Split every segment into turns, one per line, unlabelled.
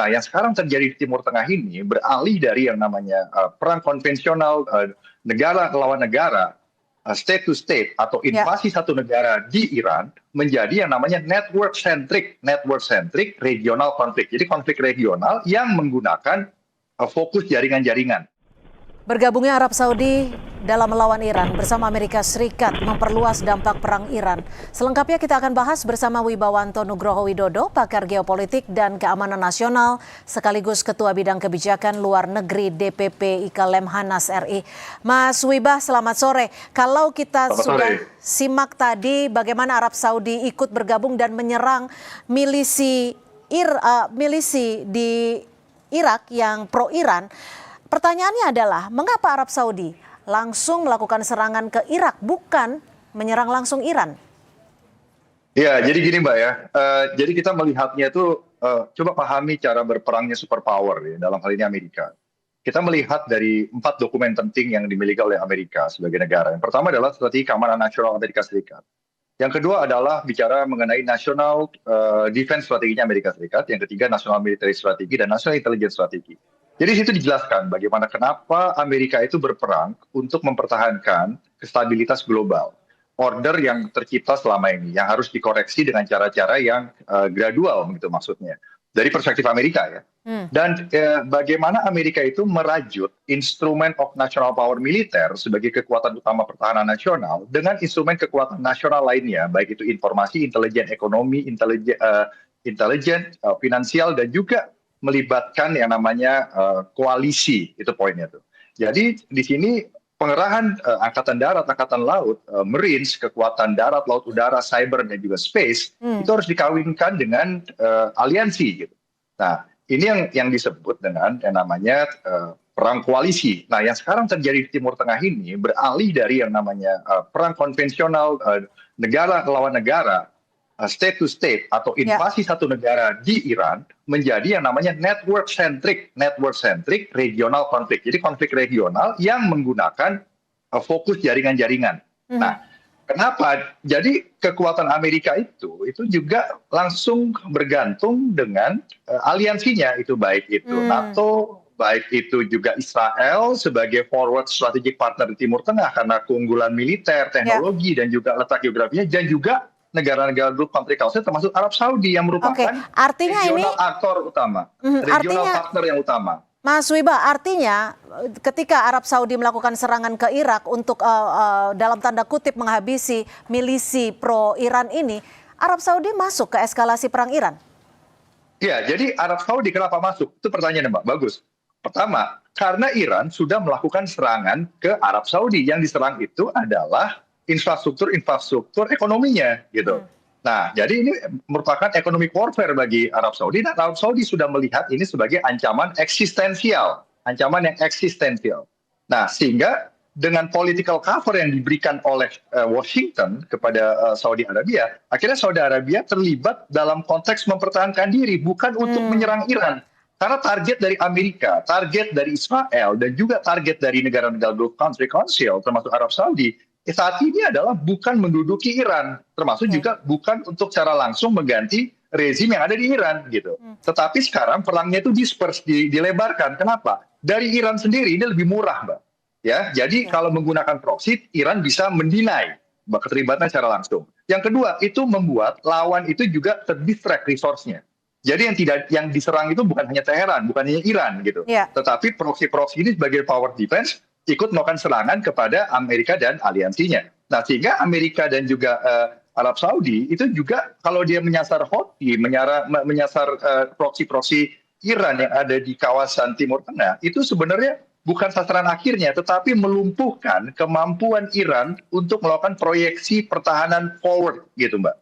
Nah, yang sekarang terjadi di Timur Tengah ini beralih dari yang namanya perang konvensional negara lawan negara, state to state atau
Ya.
invasi satu negara di Iran menjadi yang namanya network centric regional konflik. Jadi konflik regional yang menggunakan fokus jaringan-jaringan.
Bergabungnya Arab Saudi dalam melawan Iran bersama Amerika Serikat memperluas dampak perang Iran. Selengkapnya kita akan bahas bersama Wibawanto Nugroho Widodo, pakar geopolitik dan keamanan nasional, sekaligus Ketua Bidang Kebijakan Luar Negeri DPP IKA Lemhanas RI. Mas Wibah, selamat sore. Kalau kita sudah simak tadi bagaimana Arab Saudi ikut bergabung dan menyerang milisi di Irak yang pro-Iran, pertanyaannya adalah, mengapa Arab Saudi langsung melakukan serangan ke Irak, bukan menyerang langsung Iran?
Ya, jadi gini Mbak ya, jadi kita melihatnya itu, coba pahami cara berperangnya superpower ya, dalam hal ini Amerika. Kita melihat dari 4 dokumen penting yang dimiliki oleh Amerika sebagai negara. Yang pertama adalah strategi keamanan nasional Amerika Serikat. Yang kedua adalah bicara mengenai national defense strateginya Amerika Serikat. Yang ketiga national military strategi dan national intelligence strategi. Jadi situ dijelaskan bagaimana kenapa Amerika itu berperang untuk mempertahankan stabilitas global. Order yang tercipta selama ini yang harus dikoreksi dengan cara-cara yang gradual gitu maksudnya. Dari perspektif Amerika ya. Dan bagaimana Amerika itu merajut instrumen of national power militer sebagai kekuatan utama pertahanan nasional dengan instrumen kekuatan nasional lainnya, baik itu informasi, intelijen, ekonomi, intelijen, finansial, dan juga melibatkan yang namanya koalisi, itu poinnya tuh. Jadi di sini pengerahan angkatan darat, angkatan laut, marines, kekuatan darat, laut, udara, cyber, dan juga space, itu harus dikawinkan dengan aliansi gitu. Nah, ini yang disebut dengan yang namanya perang koalisi. Nah, yang sekarang terjadi di Timur Tengah ini beralih dari yang namanya perang konvensional negara lawan negara, state to state atau invasi satu negara di Iran menjadi yang namanya network centric regional konflik. Jadi konflik regional yang menggunakan fokus jaringan-jaringan. Nah, kenapa? Jadi kekuatan Amerika itu juga langsung bergantung dengan aliansinya, itu baik itu NATO, baik itu juga Israel sebagai forward strategic partner di Timur Tengah karena keunggulan militer, teknologi, dan juga letak geografinya, dan juga negara-negara grup country council termasuk Arab Saudi yang merupakan regional aktor utama, regional partner yang utama.
Mas Wibah, artinya ketika Arab Saudi melakukan serangan ke Irak untuk dalam tanda kutip menghabisi milisi pro-Iran ini, Arab Saudi masuk ke eskalasi perang Iran?
Ya, jadi Arab Saudi kenapa masuk? Itu pertanyaan Mbak, bagus. Pertama, karena Iran sudah melakukan serangan ke Arab Saudi. Yang diserang itu adalah infrastruktur ekonominya gitu. Nah, jadi ini merupakan economic warfare bagi Arab Saudi, dan Arab Saudi sudah melihat ini sebagai ancaman yang eksistensial. Nah, sehingga dengan political cover yang diberikan oleh Washington kepada Saudi Arabia, akhirnya Saudi Arabia terlibat dalam konteks mempertahankan diri, bukan untuk menyerang Iran. Karena target dari Amerika, target dari Israel, dan juga target dari negara-negara Gulf Country Council, termasuk Arab Saudi, saat ini adalah bukan menduduki Iran, termasuk juga bukan untuk secara langsung mengganti rezim yang ada di Iran gitu. Tetapi sekarang perangnya itu dilebarkan. Kenapa? Dari Iran sendiri ini lebih murah, Mbak. Ya, jadi kalau menggunakan proxy, Iran bisa mendinai keterlibatan secara langsung. Yang kedua, itu membuat lawan itu juga terdistract resource-nya. Jadi yang diserang itu bukan hanya Teheran, bukan hanya Iran gitu. Tetapi proxy ini sebagai power defense ikut melakukan serangan kepada Amerika dan aliansinya. Nah, sehingga Amerika dan juga Arab Saudi itu juga kalau dia menyasar Houthi, menyasar proksi-proksi Iran yang ada di kawasan Timur Tengah, itu sebenarnya bukan sasaran akhirnya, tetapi melumpuhkan kemampuan Iran untuk melakukan proyeksi pertahanan forward, gitu Mbak.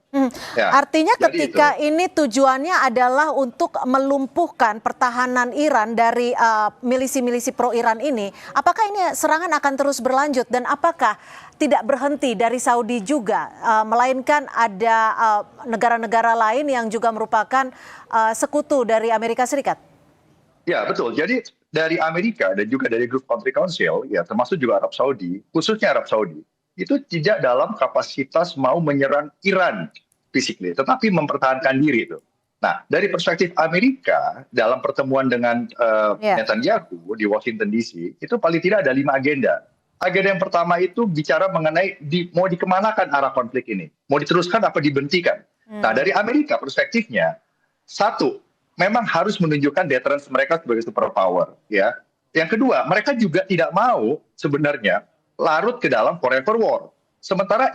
Ya, artinya ketika ini tujuannya adalah untuk melumpuhkan pertahanan Iran dari milisi-milisi pro-Iran ini, apakah ini serangan akan terus berlanjut dan apakah tidak berhenti dari Saudi juga, melainkan ada negara-negara lain yang juga merupakan sekutu dari Amerika Serikat?
Ya, betul. Jadi dari Amerika dan juga dari Gulf Country Council, ya termasuk juga Arab Saudi, khususnya Arab Saudi, itu tidak dalam kapasitas mau menyerang Iran physically, tetapi mempertahankan diri itu. Nah, dari perspektif Amerika, dalam pertemuan dengan Netanyahu di Washington DC, itu paling tidak ada 5 agenda. Agenda yang pertama itu bicara mengenai mau dikemanakan arah konflik ini. Mau diteruskan apa dibentikan. Nah, dari Amerika perspektifnya, satu, memang harus menunjukkan deterrence mereka sebagai superpower. Ya. Yang kedua, mereka juga tidak mau sebenarnya larut ke dalam forever war. Sementara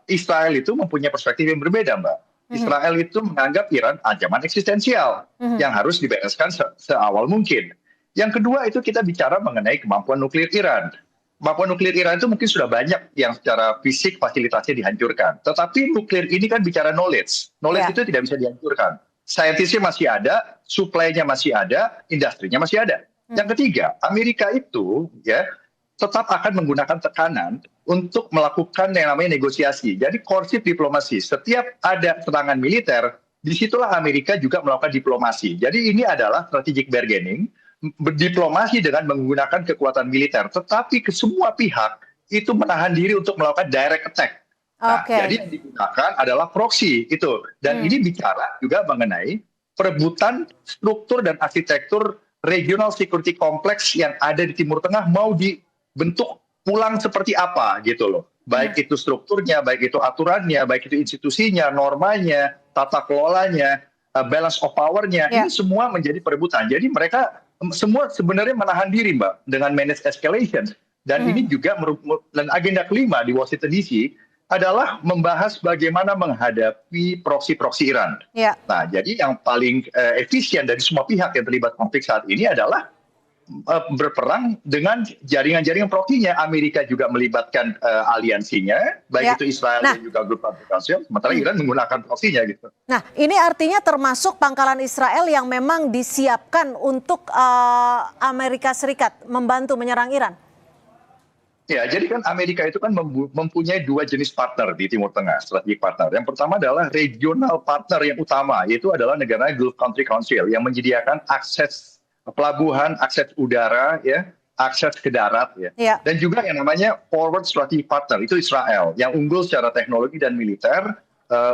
Israel itu mempunyai perspektif yang berbeda, Mbak. Israel itu menganggap Iran ancaman eksistensial yang harus dibereskan seawal mungkin. Yang kedua itu kita bicara mengenai kemampuan nuklir Iran. Kemampuan nuklir Iran itu mungkin sudah banyak yang secara fisik fasilitasnya dihancurkan. Tetapi nuklir ini kan bicara knowledge. Knowledge itu tidak bisa dihancurkan. Saintisnya masih ada, supply-nya masih ada, industrinya masih ada. Yang ketiga, Amerika itu ya tetap akan menggunakan tekanan untuk melakukan yang namanya negosiasi. Jadi courtship diplomasi. Setiap ada serangan militer, disitulah Amerika juga melakukan diplomasi. Jadi ini adalah strategic bargaining, berdiplomasi dengan menggunakan kekuatan militer. Tetapi ke semua pihak itu menahan diri untuk melakukan direct attack. Nah, jadi yang digunakan adalah proxy itu. Dan ini bicara juga mengenai perebutan struktur dan arsitektur regional security complex yang ada di Timur Tengah mau dibentuk pulang seperti apa gitu loh. Baik itu strukturnya, baik itu aturannya, baik itu institusinya, normanya, tata kelolanya, balance of power-nya, ini semua menjadi perebutan. Jadi mereka semua sebenarnya menahan diri, Mbak, dengan manage escalation. Dan ini juga dan agenda kelima di Washington DC adalah membahas bagaimana menghadapi proksi-proksi Iran. Nah, jadi yang paling efisien dari semua pihak yang terlibat konflik saat ini adalah berperang dengan jaringan-jaringan proksinya. Amerika juga melibatkan aliansinya, baik itu Israel dan juga grup Abrikasium, sementara Iran menggunakan proksinya gitu.
Nah, ini artinya termasuk pangkalan Israel yang memang disiapkan untuk Amerika Serikat membantu menyerang Iran?
Ya, jadi kan Amerika itu kan mempunyai 2 jenis partner di Timur Tengah, strategic partner. Yang pertama adalah regional partner yang utama, yaitu adalah negara Gulf Country Council yang menyediakan akses pelabuhan, akses udara, ya, akses ke darat, ya. Dan juga yang namanya forward strategic partner, itu Israel, yang unggul secara teknologi dan militer,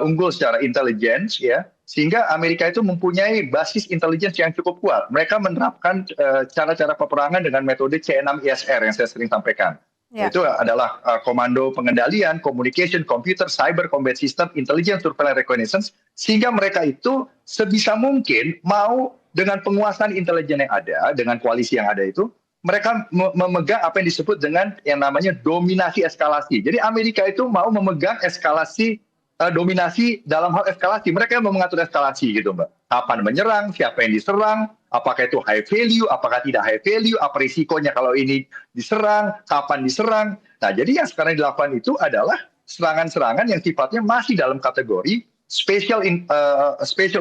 unggul secara intelligence, ya. Sehingga Amerika itu mempunyai basis intelligence yang cukup kuat. Mereka menerapkan cara-cara peperangan dengan metode C6ISR yang saya sering sampaikan. Itu adalah komando pengendalian, communication, computer, cyber combat system, intelligence, surveillance, reconnaissance, sehingga mereka itu sebisa mungkin mau dengan penguasaan intelijen yang ada, dengan koalisi yang ada itu, mereka memegang apa yang disebut dengan yang namanya dominasi eskalasi. Jadi Amerika itu mau memegang eskalasi, dominasi dalam hal eskalasi. Mereka mau mengatur eskalasi gitu, Mbak. Kapan menyerang, siapa yang diserang, apakah itu high value, apakah tidak high value, apa risikonya kalau ini diserang, kapan diserang. Nah, jadi yang sekarang dilakukan itu adalah serangan-serangan yang sifatnya masih dalam kategori special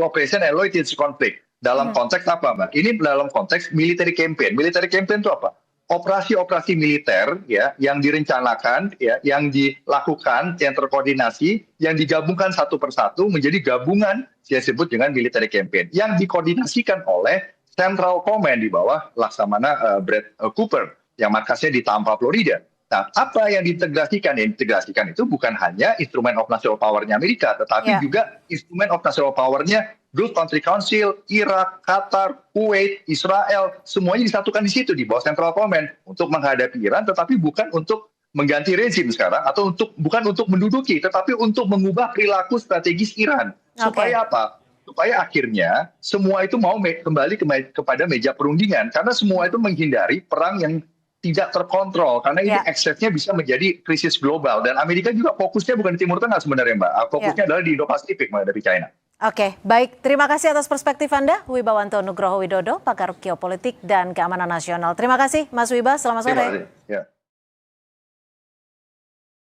operation and low intensity conflict. Dalam konteks apa, Mbak? Ini dalam konteks military campaign. Military campaign itu apa? Operasi-operasi militer ya yang direncanakan ya yang dilakukan yang terkoordinasi yang digabungkan satu persatu menjadi gabungan yang disebut dengan military campaign yang dikoordinasikan oleh Central Command di bawah Laksamana Brad Cooper yang markasnya di Tampa, Florida. Nah, apa yang diintegrasikan? Yang diintegrasikan itu bukan hanya instrumen of national power-nya Amerika, tetapi juga instrumen of national power-nya Gulf Country Council, Irak, Qatar, Kuwait, Israel, semuanya disatukan di situ di bawah Central Command untuk menghadapi Iran, tetapi bukan untuk mengganti rezim sekarang atau bukan untuk menduduki, tetapi untuk mengubah perilaku strategis Iran. Supaya apa? Supaya akhirnya semua itu mau kembali kepada meja perundingan, karena semua itu menghindari perang yang tidak terkontrol, karena ini eksesnya bisa menjadi krisis global. Dan Amerika juga fokusnya bukan di Timur Tengah sebenarnya, Mbak. Fokusnya adalah di Indo-Pasifik menghadapi China.
Oke, baik. Terima kasih atas perspektif Anda, Wibawanto Nugroho Widodo, pakar geopolitik dan keamanan nasional. Terima kasih, Mas Wiba. Selamat sore.
Terima kasih. Ya.